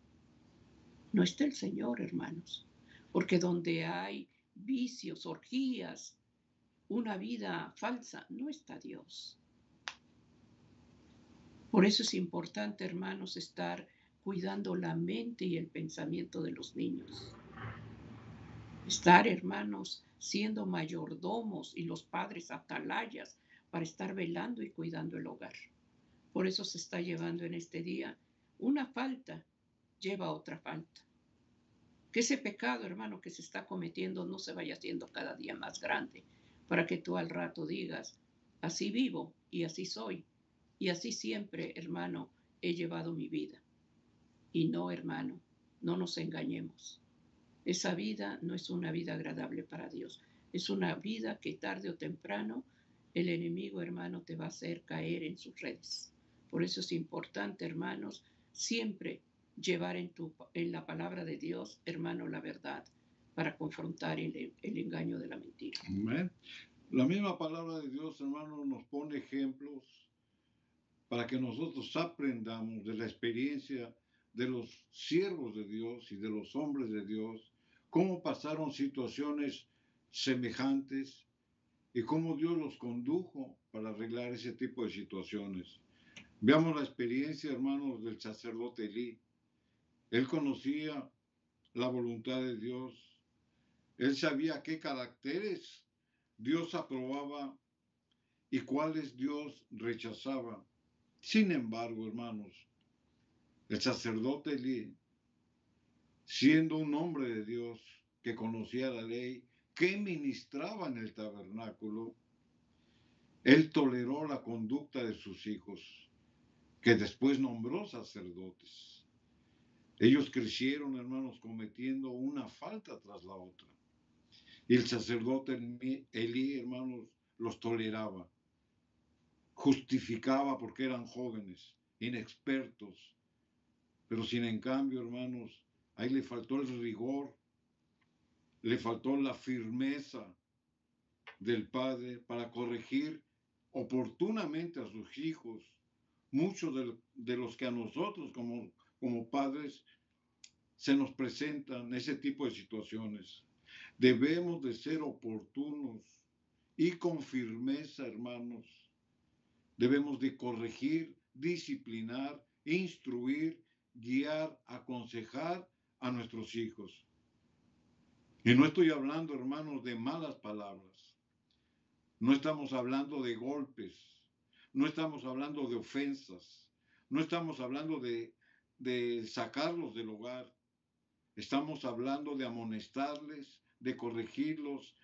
No está el Señor, hermanos, porque donde hay vicios, orgías, una vida falsa, no está Dios. Por eso es importante, hermanos, estar cuidando la mente y el pensamiento de los niños. Estar, hermanos, siendo mayordomos y los padres atalayas para estar velando y cuidando el hogar. Por eso se está llevando en este día una falta, lleva otra falta. Que ese pecado, hermano, que se está cometiendo no se vaya haciendo cada día más grande, para que tú al rato digas, así vivo y así soy, y así siempre, hermano, he llevado mi vida. Y no, hermano, no nos engañemos. Esa vida no es una vida agradable para Dios. Es una vida que tarde o temprano el enemigo, hermano, te va a hacer caer en sus redes. Por eso es importante, hermanos, siempre llevar en la palabra de Dios, hermano, la verdad, para confrontar el engaño de la mentira. Amén. La misma palabra de Dios, hermano, nos pone ejemplos para que nosotros aprendamos de la experiencia de los siervos de Dios y de los hombres de Dios, cómo pasaron situaciones semejantes y cómo Dios los condujo para arreglar ese tipo de situaciones. Veamos la experiencia, hermanos, del sacerdote Elí. Él conocía la voluntad de Dios. Él sabía qué caracteres Dios aprobaba y cuáles Dios rechazaba. Sin embargo, hermanos, el sacerdote Elí, siendo un hombre de Dios que conocía la ley, que ministraba en el tabernáculo, él toleró la conducta de sus hijos, que después nombró sacerdotes. Ellos crecieron, hermanos, cometiendo una falta tras la otra. Y el sacerdote Elí, hermanos, los toleraba. Justificaba porque eran jóvenes, inexpertos. Pero sin en cambio, hermanos, ahí le faltó el rigor, le faltó la firmeza del padre para corregir oportunamente a sus hijos. Muchos de los que a nosotros como padres se nos presentan ese tipo de situaciones. Debemos de ser oportunos y con firmeza, hermanos. Debemos de corregir, disciplinar, instruir, guiar, aconsejar a nuestros hijos. Y no estoy hablando, hermanos, de malas palabras. No estamos hablando de golpes. No estamos hablando de ofensas. No estamos hablando de sacarlos del hogar. Estamos hablando de amonestarles, de corregirlos,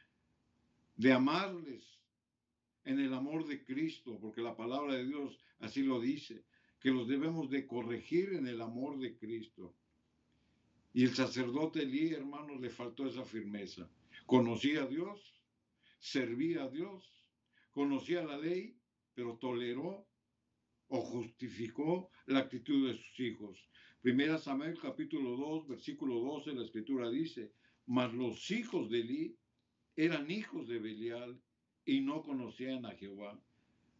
de amarles en el amor de Cristo, porque la palabra de Dios así lo dice, que los debemos de corregir en el amor de Cristo. Y el sacerdote Elí, hermanos, le faltó esa firmeza. Conocía a Dios, servía a Dios, conocía la ley, pero toleró o justificó la actitud de sus hijos. Primera Samuel capítulo 2, versículo 12, la escritura dice, Mas los hijos de Elí eran hijos de Belial y no conocían a Jehová.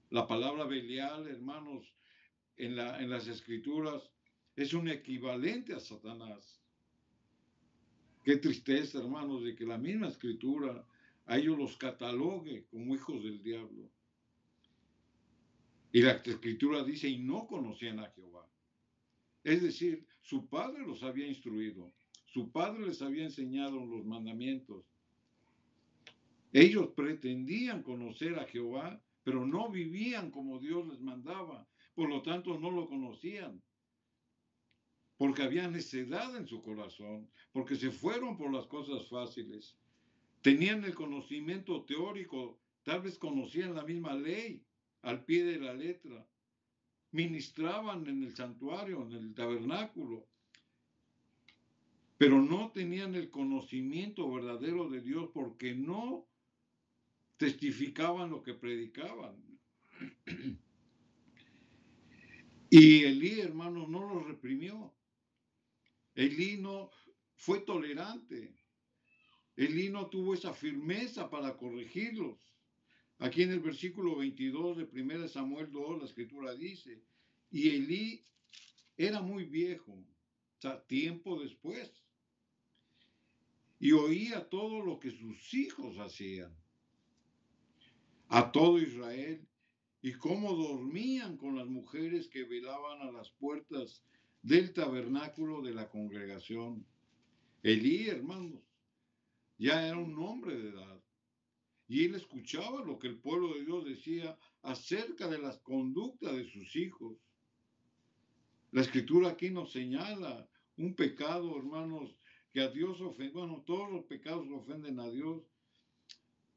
La palabra Belial, hermanos, en las escrituras es un equivalente a Satanás. Qué tristeza, hermanos, de que la misma escritura a ellos los catalogue como hijos del diablo. Y la escritura dice, y no conocían a Jehová. Es decir, su padre los había instruido, su padre les había enseñado los mandamientos. Ellos pretendían conocer a Jehová, pero no vivían como Dios les mandaba. Por lo tanto, no lo conocían. Porque había necedad en su corazón, porque se fueron por las cosas fáciles. Tenían el conocimiento teórico, tal vez conocían la misma ley al pie de la letra. Ministraban en el santuario, en el tabernáculo, pero no tenían el conocimiento verdadero de Dios porque no testificaban lo que predicaban. Y Elí, hermano, no los reprimió. Elí no fue tolerante. Elí no tuvo esa firmeza para corregirlos. Aquí en el versículo 22 de 1 Samuel 2, la escritura dice, y Elí era muy viejo, o sea, tiempo después, y oía todo lo que sus hijos hacían, a todo Israel, y cómo dormían con las mujeres que velaban a las puertas del tabernáculo de la congregación. Elí, hermanos, ya era un hombre de edad, y él escuchaba lo que el pueblo de Dios decía acerca de las conductas de sus hijos. La escritura aquí nos señala un pecado, hermanos, que a Dios ofende. Bueno, todos los pecados ofenden a Dios,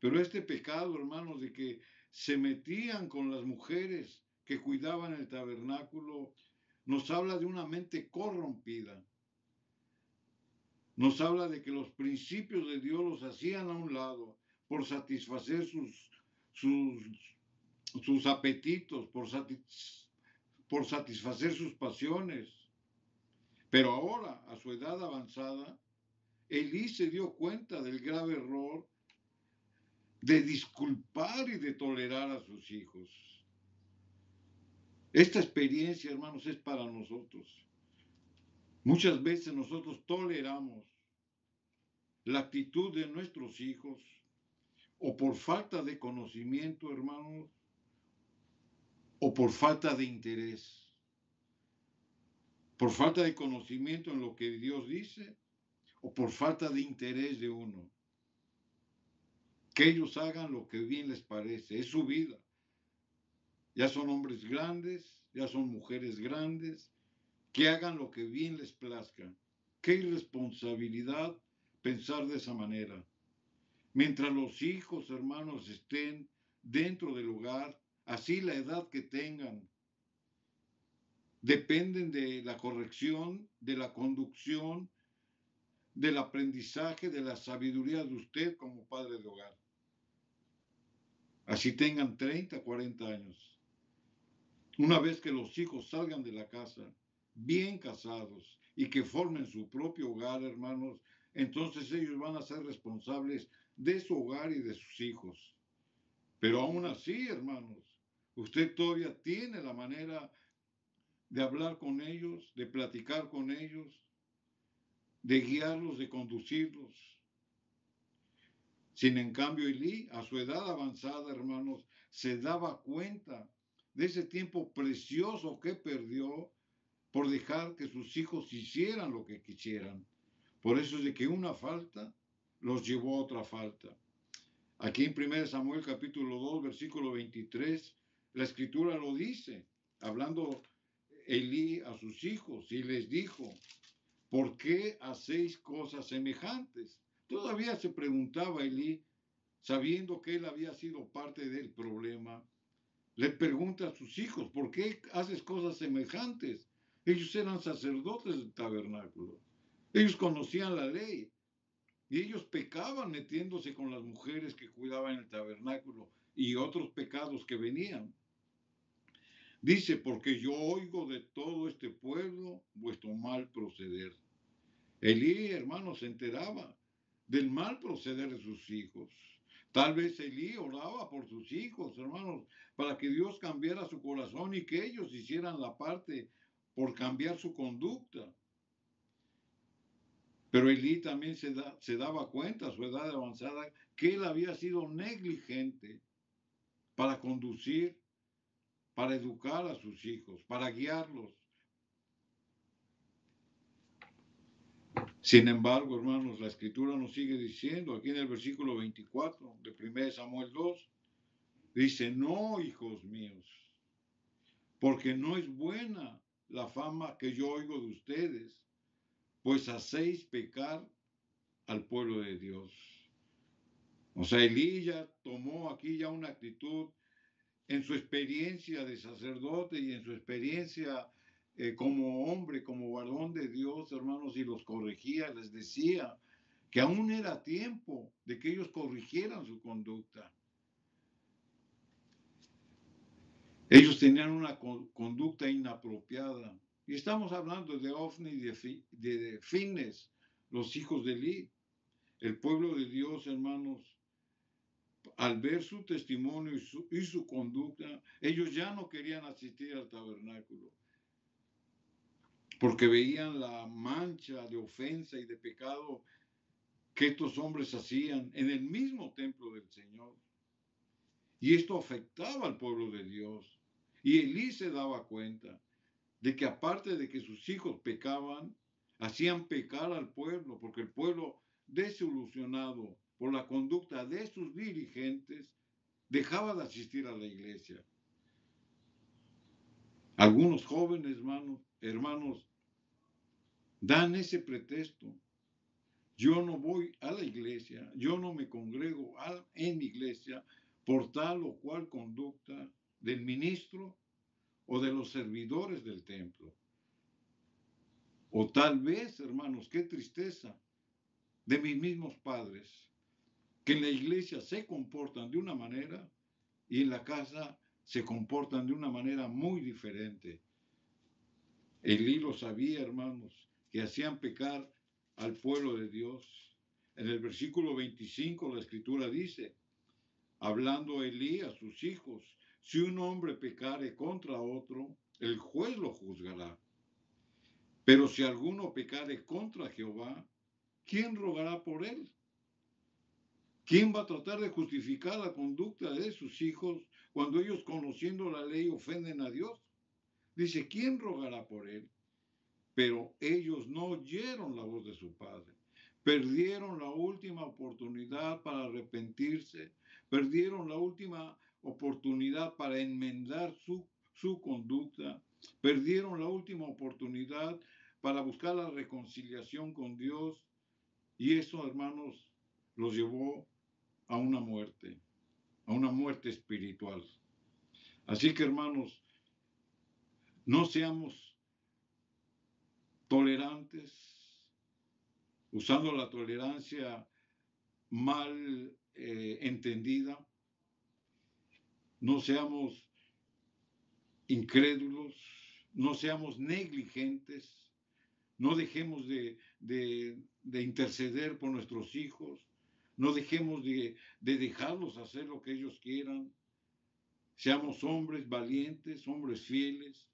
pero este pecado, hermanos, de que se metían con las mujeres que cuidaban el tabernáculo, nos habla de una mente corrompida. Nos habla de que los principios de Dios los hacían a un lado por satisfacer sus apetitos, por satisfacer sus pasiones. Pero ahora, a su edad avanzada, Elí se dio cuenta del grave error de disculpar y de tolerar a sus hijos. Esta experiencia, hermanos, es para nosotros. Muchas veces nosotros toleramos la actitud de nuestros hijos o por falta de conocimiento, hermanos, o por falta de interés. Por falta de conocimiento en lo que Dios dice o por falta de interés de uno. Que ellos hagan lo que bien les parece, es su vida. Ya son hombres grandes, ya son mujeres grandes, que hagan lo que bien les plazca. Qué irresponsabilidad pensar de esa manera. Mientras los hijos, hermanos, estén dentro del hogar, así la edad que tengan, dependen de la corrección, de la conducción, del aprendizaje, de la sabiduría de usted como padre de hogar. Así tengan 30, 40 años. Una vez que los hijos salgan de la casa, bien casados, y que formen su propio hogar, hermanos, entonces ellos van a ser responsables de su hogar y de sus hijos. Pero aún así, hermanos, usted todavía tiene la manera de hablar con ellos, de platicar con ellos, de guiarlos, de conducirlos. Sin en cambio, Elí, a su edad avanzada, hermanos, se daba cuenta de ese tiempo precioso que perdió por dejar que sus hijos hicieran lo que quisieran. Por eso es de que una falta los llevó a otra falta. Aquí en 1 Samuel capítulo 2, versículo 23, la escritura lo dice, hablando Elí a sus hijos, y les dijo, ¿por qué hacéis cosas semejantes? Todavía se preguntaba Elí, sabiendo que él había sido parte del problema, le pregunta a sus hijos, ¿por qué haces cosas semejantes? Ellos eran sacerdotes del tabernáculo, ellos conocían la ley, y ellos pecaban metiéndose con las mujeres que cuidaban el tabernáculo y otros pecados que venían. Dice, porque yo oigo de todo este pueblo vuestro mal proceder. Elí, hermano, se enteraba del mal proceder de sus hijos. Tal vez Elí oraba por sus hijos, hermanos, para que Dios cambiara su corazón y que ellos hicieran la parte por cambiar su conducta. Pero Elí también se daba cuenta a su edad avanzada que él había sido negligente para conducir, para educar a sus hijos, para guiarlos. Sin embargo, hermanos, la Escritura nos sigue diciendo aquí en el versículo 24 de 1 Samuel 2, dice, no, hijos míos, porque no es buena la fama que yo oigo de ustedes, pues hacéis pecar al pueblo de Dios. O sea, Elí ya tomó aquí ya una actitud en su experiencia de sacerdote y en su experiencia como hombre, como varón de Dios, hermanos, y los corregía, les decía que aún era tiempo de que ellos corrigieran su conducta. Ellos tenían una conducta inapropiada. Y estamos hablando de Ofni y de Fines, los hijos de Elí. El pueblo de Dios, hermanos, al ver su testimonio y su conducta, ellos ya no querían asistir al tabernáculo, porque veían la mancha de ofensa y de pecado que estos hombres hacían en el mismo templo del Señor. Y esto afectaba al pueblo de Dios. Y Elí se daba cuenta de que aparte de que sus hijos pecaban, hacían pecar al pueblo, porque el pueblo, desilusionado por la conducta de sus dirigentes, dejaba de asistir a la iglesia. Algunos jóvenes, hermanos, dan ese pretexto. Yo no voy a la iglesia, yo no me congrego en iglesia por tal o cual conducta del ministro o de los servidores del templo. O tal vez, hermanos, qué tristeza de mis mismos padres, que en la iglesia se comportan de una manera y en la casa se comportan de una manera muy diferente. Elí lo sabía, hermanos, que hacían pecar al pueblo de Dios. En el versículo 25 la Escritura dice, hablando Elí a sus hijos, si un hombre pecare contra otro, el juez lo juzgará. Pero si alguno pecare contra Jehová, ¿quién rogará por él? ¿Quién va a tratar de justificar la conducta de sus hijos cuando ellos, conociendo la ley, ofenden a Dios? Dice, ¿quién rogará por él? Pero ellos no oyeron la voz de su padre. Perdieron la última oportunidad para arrepentirse. Perdieron la última oportunidad para enmendar su conducta. Perdieron la última oportunidad para buscar la reconciliación con Dios. Y eso, hermanos, los llevó a una muerte espiritual. Así que, hermanos, no seamos tolerantes, usando la tolerancia mal entendida. No seamos incrédulos, no seamos negligentes, no dejemos de interceder por nuestros hijos, no dejemos de dejarlos hacer lo que ellos quieran. Seamos hombres valientes, hombres fieles,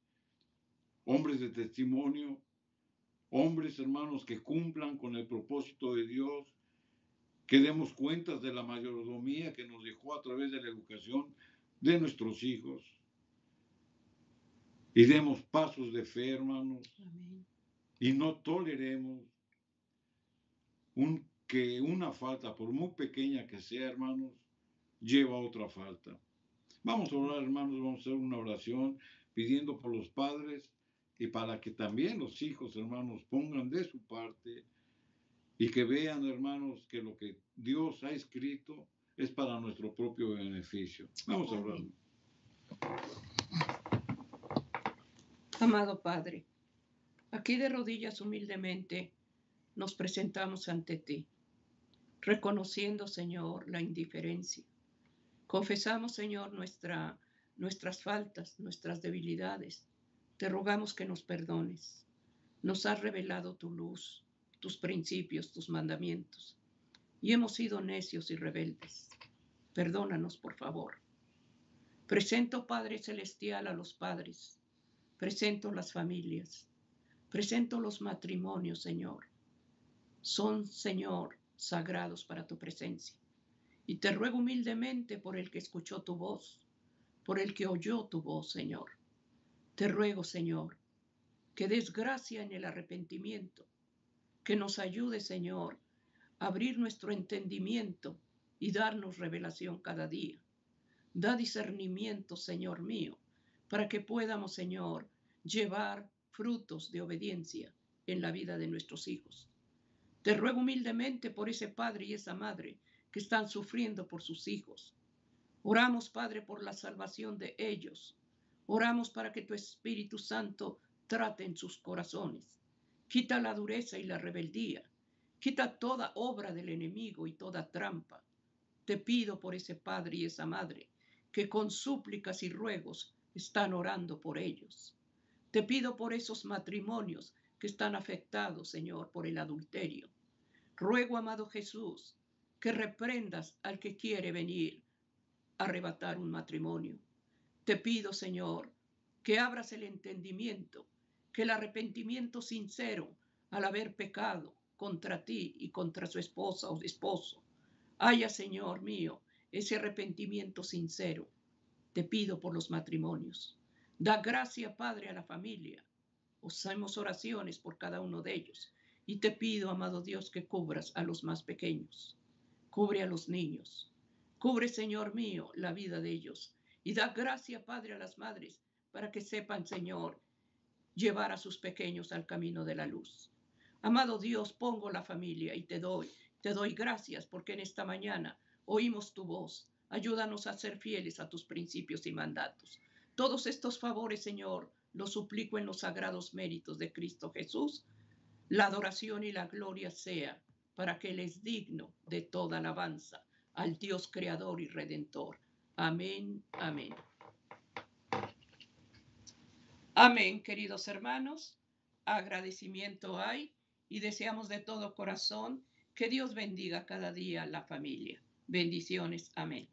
hombres de testimonio, hombres, hermanos, que cumplan con el propósito de Dios, que demos cuentas de la mayordomía que nos dejó a través de la educación de nuestros hijos. Y demos pasos de fe, hermanos. Amén. Y no toleremos que una falta, por muy pequeña que sea, hermanos, lleva a otra falta. Vamos a orar, hermanos, vamos a hacer una oración pidiendo por los padres y para que también los hijos, hermanos, pongan de su parte y que vean, hermanos, que lo que Dios ha escrito es para nuestro propio beneficio. Vamos a orar. Amado Padre, aquí de rodillas humildemente nos presentamos ante ti, reconociendo, Señor, la indiferencia. Confesamos, Señor, nuestras faltas, nuestras debilidades. Te rogamos que nos perdones. Nos has revelado tu luz, tus principios, tus mandamientos. y hemos sido necios y rebeldes. Perdónanos, por favor. Presento, Padre Celestial, a los padres. Presento las familias. Presento los matrimonios, Señor. Son, Señor, sagrados para tu presencia. Y te ruego humildemente por el que escuchó tu voz, por el que oyó tu voz, Señor. Te ruego, Señor, que des gracia en el arrepentimiento, que nos ayude, Señor, a abrir nuestro entendimiento y darnos revelación cada día. Da discernimiento, Señor mío, para que podamos, Señor, llevar frutos de obediencia en la vida de nuestros hijos. Te ruego humildemente por ese padre y esa madre que están sufriendo por sus hijos. Oramos, Padre, por la salvación de ellos. Oramos para que tu Espíritu Santo trate en sus corazones. Quita la dureza y la rebeldía. Quita toda obra del enemigo y toda trampa. Te pido por ese padre y esa madre que con súplicas y ruegos están orando por ellos. Te pido por esos matrimonios que están afectados, Señor, por el adulterio. Ruego, amado Jesús, que reprendas al que quiere venir a arrebatar un matrimonio. Te pido, Señor, que abras el entendimiento, que el arrepentimiento sincero al haber pecado contra ti y contra su esposa o esposo, haya, Señor mío, ese arrepentimiento sincero. Te pido por los matrimonios. Da gracia, Padre, a la familia. Hacemos oraciones por cada uno de ellos. Y te pido, amado Dios, que cubras a los más pequeños. Cubre a los niños. Cubre, Señor mío, la vida de ellos. Y da gracia, Padre, a las madres para que sepan, Señor, llevar a sus pequeños al camino de la luz. Amado Dios, pongo la familia y te doy gracias porque en esta mañana oímos tu voz. Ayúdanos a ser fieles a tus principios y mandatos. Todos estos favores, Señor, los suplico en los sagrados méritos de Cristo Jesús. La adoración y la gloria sea para que Él es digno de toda alabanza al Dios creador y redentor. Amén, amén. Amén, queridos hermanos. Agradecimiento hay y deseamos de todo corazón que Dios bendiga cada día a la familia. Bendiciones. Amén.